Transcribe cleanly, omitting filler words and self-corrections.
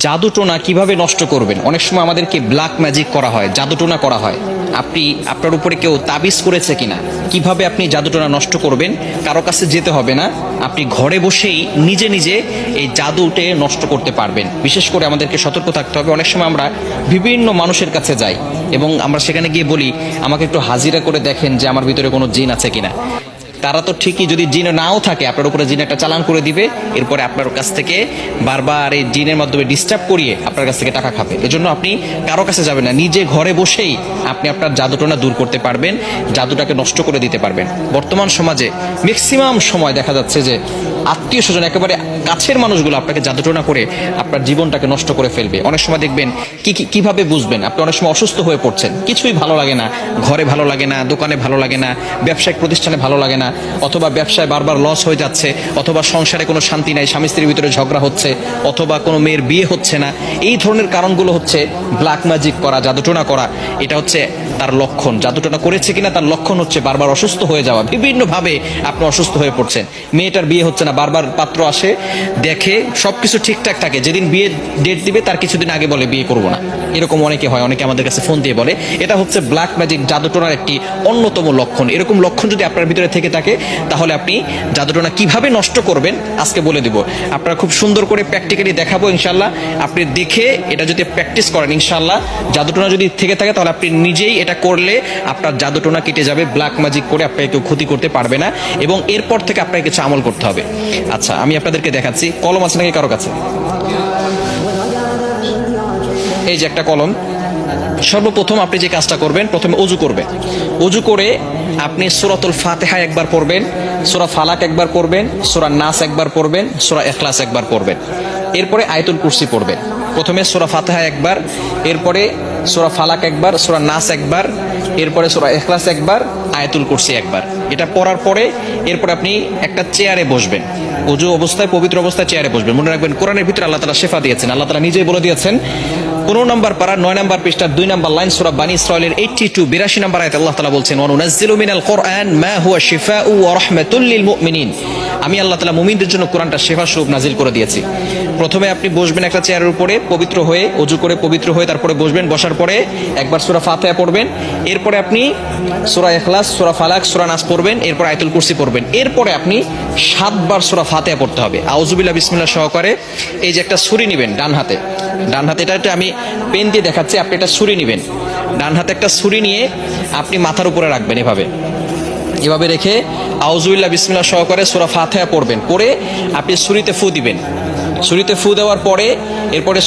জাদুটোনা কিভাবে নষ্ট করবেন? অনেক সময় আমাদেরকে ব্ল্যাক ম্যাজিক করা হয়, জাদুটোনা করা হয়। আপনি আপনার উপরে কেউ তাবিজ করেছে কিনা, কিভাবে আপনি জাদুটোনা নষ্ট করবেন? কারো কাছে যেতে হবে না, আপনি ঘরে বসেই নিজে নিজে এই জাদুটে নষ্ট করতে পারবেন। বিশেষ করে আমাদেরকে সতর্ক থাকতে হবে। অনেক সময় আমরা বিভিন্ন মানুষের কাছে যাই এবং আমরা সেখানে গিয়ে বলি, আমাকে একটু হাজিরা করে দেখেন যে আমার ভিতরে কোনো জিন আছে কিনা। তারা তো ঠিকই, যদি জিন নাও থাকে আপনার উপরে জিন একটা চালান করে দিবে, এরপরে আপনার কাছ থেকে বারবার এই জিনের মাধ্যমে ডিস্টার্ব করিয়ে আপনার কাছ থেকে টাকা খাবে। এজন্য আপনি কারো কাছে যাবেন না, নিজে ঘরে বসেই আপনি আপনার জাদুটোনা দূর করতে পারবেন, জাদুটাকে নষ্ট করে দিতে পারবেন। বর্তমান সমাজে ম্যাক্সিমাম সময় দেখা যাচ্ছে যে আত্মীয় স্বজন, একেবারে কাছের মানুষগুলো আপনাকে জাদুটোনা করে আপনার জীবনটাকে নষ্ট করে ফেলবে। অনেক সময় দেখবেন কিভাবে বুঝবেন? আপনি অনেক সময় অসুস্থ হয়ে পড়ছেন, কিছুই ভালো লাগে না, ঘরে ভালো লাগে না, দোকানে ভালো লাগে না, ব্যবসায়িক প্রতিষ্ঠানে ভালো লাগে না, অথবা ব্যবসায় বারবার লস হয়ে যাচ্ছে, অথবা সংসারে কোনো শান্তি নাই, স্বামী স্ত্রীর ভিতরে ঝগড়া হচ্ছে, অথবা কোনো মেয়ের বিয়ে হচ্ছে না। এই ধরনের কারণগুলো হচ্ছে ব্ল্যাক ম্যাজিক করা, জাদুটোনা করা। এটা হচ্ছে তার লক্ষণ। জাদুটোনা করেছে কিনা তার লক্ষণ হচ্ছে বারবার অসুস্থ হয়ে যাওয়া, বিভিন্নভাবে আপনি অসুস্থ হয়ে পড়ছেন। মেয়েটার বিয়ে হচ্ছে না, বারবার পাত্র আসে, দেখে সবকিছু ঠিকঠাক থাকে, যেদিন বিয়ে ডেট দিবে তার কিছুদিন আগে বলে বিয়ে করবো না। এরকম অনেকে হয়, অনেকে আমাদের কাছে ফোন দিয়ে বলে। এটা হচ্ছে ব্ল্যাক ম্যাজিক, জাদুটোনার একটি অন্যতম লক্ষণ। এরকম লক্ষণ যদি আপনার ভিতরে থেকে থাকে, তাহলে আপনি জাদুটোনা কিভাবে নষ্ট করবেন আজকে বলে দিব। আপনারা খুব সুন্দর করে প্র্যাকটিক্যালি দেখাবো ইনশাল্লাহ। আপনি দেখে এটা যদি প্র্যাকটিস করেন, ইনশাল্লাহ জাদুটোনা যদি থেকে থাকে তাহলে আপনি নিজেই এটা করলে আপনার জাদুটোনা কেটে যাবে। ব্ল্যাক ম্যাজিক করে আপনাকে কেউ ক্ষতি করতে পারবে না, এবং এরপর থেকে আপনাকে কিছু আমল করতে হবে। আচ্ছা, আমি আপনাদেরকে দেখাচ্ছি। কলম আছে নাকি কারো কাছে? এই যে একটা কলম। সর্বপ্রথম আপনি যে কাজটা করবেন, প্রথমে অজু করবেন। অজু করে আপনি সূরাতুল ফাতিহা একবার পড়বেন, সূরা ফালাক একবার পড়বেন, সূরা নাস একবার পড়বেন, সূরা ইখলাস একবার পড়বেন। এরপরে আয়াতুল কুরসি পড়বেন। প্রথমে সূরা ফাতিহা একবার, এরপরে সূরা ফালাক একবার, সূরা নাস একবার, এরপরে সূরা ইখলাস একবার, আয়াতুল কুরসি একবার। এটা পড়ার পরে এরপরে আপনি একটা চেয়ারে বসবেন। অজু অবস্থায়, পবিত্র অবস্থায় চেয়ারে বসবেন। মনে রাখবেন, কোরআনের ভিতরে আল্লাহ তাআলা শিফা দিয়েছেন। আল্লাহ তাআলা নিজেই বলে দিয়েছেন 15 নম্বর পারা 9 নম্বর পৃষ্ঠার 2 নম্বর লাইন, সূরা বানী ইসরাঈলের 82 নম্বর আয়াতে আল্লাহ তাআলা বলছেন, ওয়া নুনাজ্জিলু মিনাল কুরআন মা হুয়া শিফাউ ওয়া রাহমাতুল লিল মুমিনিন। আমি আল্লাহ তাআলা মুমিনদের জন্য কোরআনটা শিফা স্বরূপ নাজিল করে দিয়েছি। প্রথমে আপনি বসবেন একটা চেয়ারের উপরে, পবিত্র হয়ে, অজু করে পবিত্র হয়ে তারপরে বসবেন। বসার পরে একবার সূরা ফাতিহা পড়বেন, এরপরে আপনি সূরা ইখলাস, সূরা ফালাক, সূরা নাস পড়বেন, এরপর আয়াতুল কুরসি পড়বেন। এরপরে আপনি 7 বার সূরা ফাতিহা পড়তে হবে আউযুবিল্লাহ বিসমিল্লাহ সহকারে। এই যে একটা ছুরি নেবেন ডান হাতে, এটা আমি পেন দিয়ে দেখাচ্ছি, আপনি একটা ছুরি নেবেন। ডান হাতে একটা ছুরি নিয়ে আপনি মাথার উপরে রাখবেন, এভাবে রেখে আউযুবিল্লাহ বিসমিল্লাহ সহকারে সূরা ফাতিহা পড়বেন। পড়ে আপনি ছুরিতে ফু দিবেন। ছুরিতে ফু দেওয়ার পরে এরপরে